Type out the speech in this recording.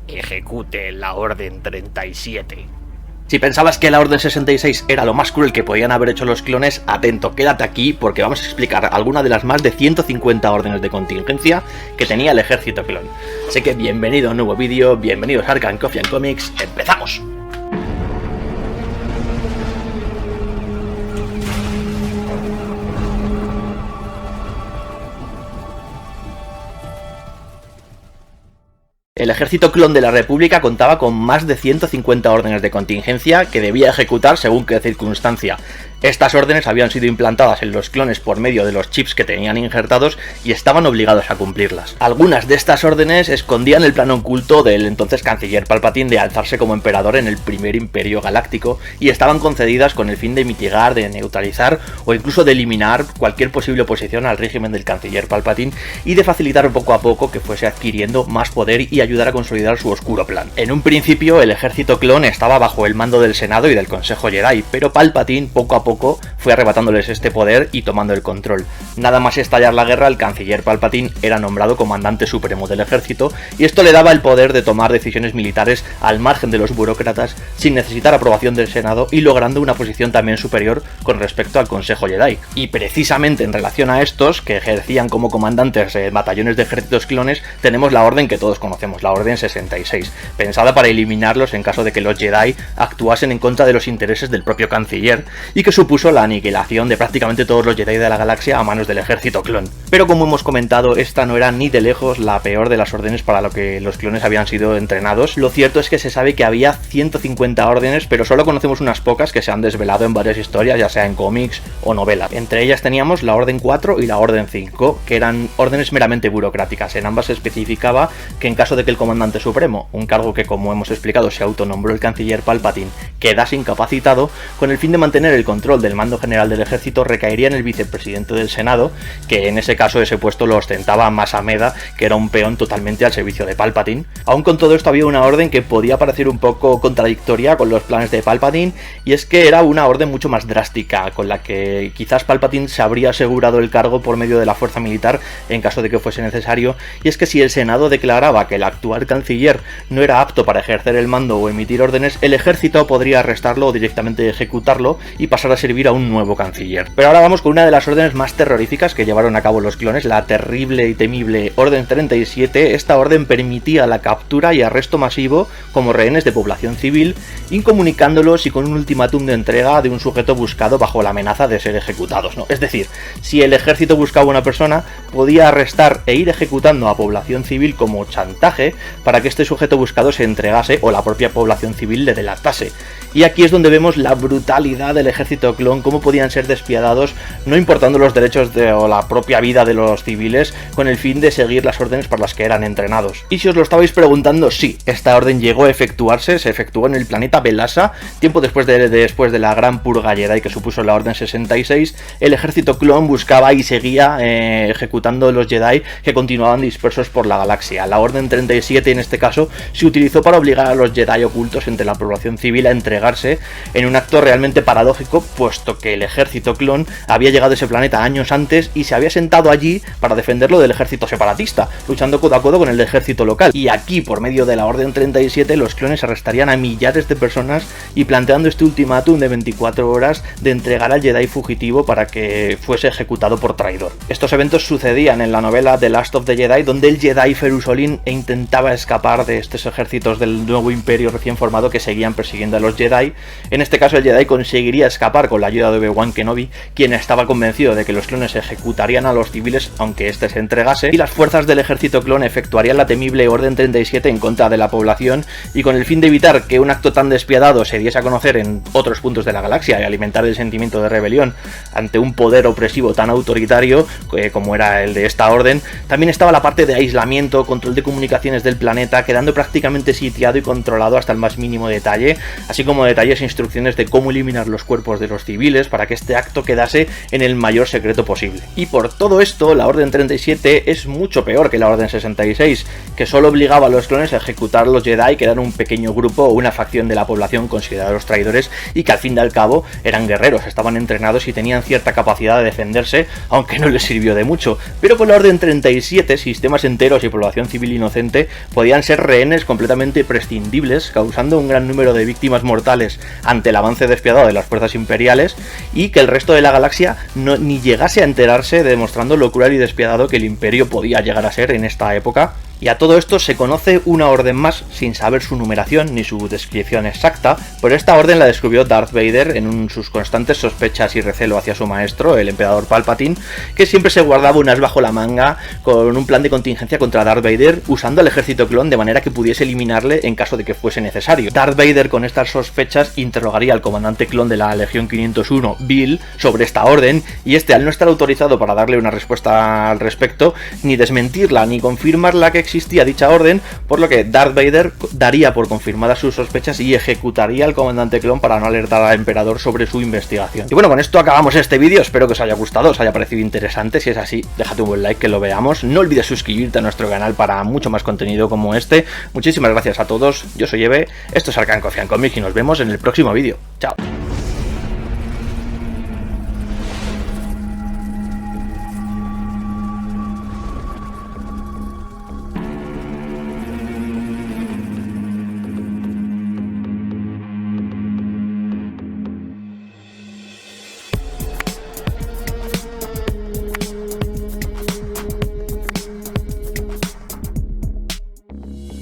ejecute la Orden 37. Si pensabas que la Orden 66 era lo más cruel que podían haber hecho los clones, atento, quédate aquí porque vamos a explicar algunas de las más de 150 órdenes de contingencia que tenía el ejército clon. Así que bienvenido a un nuevo vídeo, bienvenidos a Arkham Coffee and Comics, ¡empezamos! El ejército clon de la República contaba con más de 150 órdenes de contingencia que debía ejecutar según qué circunstancia. Estas órdenes habían sido implantadas en los clones por medio de los chips que tenían injertados y estaban obligados a cumplirlas. Algunas de estas órdenes escondían el plan oculto del entonces canciller Palpatine de alzarse como emperador en el primer imperio galáctico y estaban concedidas con el fin de mitigar, de neutralizar o incluso de eliminar cualquier posible oposición al régimen del canciller Palpatine y de facilitar poco a poco que fuese adquiriendo más poder y ayudar a consolidar su oscuro plan. En un principio el ejército clon estaba bajo el mando del Senado y del Consejo Jedi, pero Palpatine poco a poco fue arrebatándoles este poder y tomando el control. Nada más estallar la guerra, el canciller Palpatine era nombrado comandante supremo del ejército y esto le daba el poder de tomar decisiones militares al margen de los burócratas sin necesitar aprobación del Senado y logrando una posición también superior con respecto al Consejo Jedi. Y precisamente en relación a estos, que ejercían como comandantes batallones de ejércitos clones, tenemos la orden que todos conocemos, la Orden 66, pensada para eliminarlos en caso de que los Jedi actuasen en contra de los intereses del propio canciller y que supuso la aniquilación de prácticamente todos los Jedi de la galaxia a manos del ejército clon. Pero como hemos comentado, esta no era ni de lejos la peor de las órdenes para lo que los clones habían sido entrenados. Lo cierto es que se sabe que había 150 órdenes, pero solo conocemos unas pocas que se han desvelado en varias historias, ya sea en cómics o novelas. Entre ellas teníamos la Orden 4 y la Orden 5, que eran órdenes meramente burocráticas. En ambas se especificaba que en caso de que el comandante supremo, un cargo que como hemos explicado se autonombró el canciller Palpatine, quedase incapacitado, con el fin de mantener el control del mando general del ejército recaería en el vicepresidente del Senado, que en ese caso ese puesto lo ostentaba Mas Amedda, que era un peón totalmente al servicio de Palpatine. Aún con todo esto había una orden que podía parecer un poco contradictoria con los planes de Palpatine, y es que era una orden mucho más drástica, con la que quizás Palpatine se habría asegurado el cargo por medio de la fuerza militar en caso de que fuese necesario, y es que si el Senado declaraba que el actual canciller no era apto para ejercer el mando o emitir órdenes, el ejército podría arrestarlo o directamente ejecutarlo y pasar a servir a un nuevo canciller. Pero ahora vamos con una de las órdenes más terroríficas que llevaron a cabo los clones, la terrible y temible Orden 37. Esta orden permitía la captura y arresto masivo como rehenes de población civil, incomunicándolos y con un ultimátum de entrega de un sujeto buscado bajo la amenaza de ser ejecutados, ¿no? Es decir, si el ejército buscaba a una persona, podía arrestar e ir ejecutando a población civil como chantaje para que este sujeto buscado se entregase o la propia población civil le delatase. Y aquí es donde vemos la brutalidad del ejército clon, cómo podían ser despiadados, no importando los derechos o la propia vida de los civiles, con el fin de seguir las órdenes para las que eran entrenados. Y si os lo estabais preguntando, sí, esta orden llegó a efectuarse, se efectuó en el planeta Belasa, tiempo después de la gran purga Jedi que supuso la Orden 66, el ejército clon buscaba y seguía ejecutando los Jedi que continuaban dispersos por la galaxia. La Orden 37 en este caso se utilizó para obligar a los Jedi ocultos entre la población civil a entregarse en un acto realmente paradójico, puesto que el ejército clon había llegado a ese planeta años antes y se había sentado allí para defenderlo del ejército separatista, luchando codo a codo con el ejército local. Y aquí, por medio de la Orden 37, los clones arrestarían a millares de personas y planteando este ultimátum de 24 horas de entregar al Jedi fugitivo para que fuese ejecutado por traidor. Estos eventos sucedían en la novela The Last of the Jedi, donde el Jedi Ferus Olin intentaba escapar de estos ejércitos del nuevo imperio recién formado que seguían persiguiendo a los Jedi. En este caso el Jedi conseguiría escapar con la ayuda de Obi-Wan Kenobi, quien estaba convencido de que los clones ejecutarían a los civiles aunque éste se entregase, y las fuerzas del ejército clon efectuarían la temible Orden 37 en contra de la población, y con el fin de evitar que un acto tan despiadado se diese a conocer en otros puntos de la galaxia y alimentar el sentimiento de rebelión ante un poder opresivo tan autoritario como era el de esta orden, también estaba la parte de aislamiento, control de comunicaciones del planeta, quedando prácticamente sitiado y controlado hasta el más mínimo detalle, así como detalles e instrucciones de cómo eliminar los cuerpos de los civiles para que este acto quedase en el mayor secreto posible. Y por todo esto, la Orden 37 es mucho peor que la Orden 66, que solo obligaba a los clones a ejecutar a los Jedi, que eran un pequeño grupo o una facción de la población considerados traidores y que al fin y al cabo eran guerreros, estaban entrenados y tenían cierta capacidad de defenderse, aunque no les sirvió de mucho. Pero con la Orden 37, sistemas enteros y población civil inocente podían ser rehenes completamente prescindibles, causando un gran número de víctimas mortales ante el avance despiadado de las fuerzas imperiales, y que el resto de la galaxia ni llegase a enterarse, demostrando lo cruel y despiadado que el imperio podía llegar a ser en esta época. Y a todo esto se conoce una orden más sin saber su numeración ni su descripción exacta, pero esta orden la descubrió Darth Vader en sus constantes sospechas y recelo hacia su maestro, el emperador Palpatine, que siempre se guardaba un as bajo la manga con un plan de contingencia contra Darth Vader, usando al ejército clon de manera que pudiese eliminarle en caso de que fuese necesario. Darth Vader, con estas sospechas, interrogaría al comandante clon de la Legión 501, Bill, sobre esta orden, y este, al no estar autorizado para darle una respuesta al respecto, ni desmentirla ni confirmarla que existía dicha orden, por lo que Darth Vader daría por confirmadas sus sospechas y ejecutaría al comandante clon para no alertar al emperador sobre su investigación. Y bueno, con esto acabamos este vídeo, espero que os haya gustado, os haya parecido interesante. Si es así, déjate un buen like, que lo veamos. No olvides suscribirte a nuestro canal para mucho más contenido como este. Muchísimas gracias a todos, yo soy Eve, esto es Arcane Coffee and Comics y nos vemos en el próximo vídeo. Chao.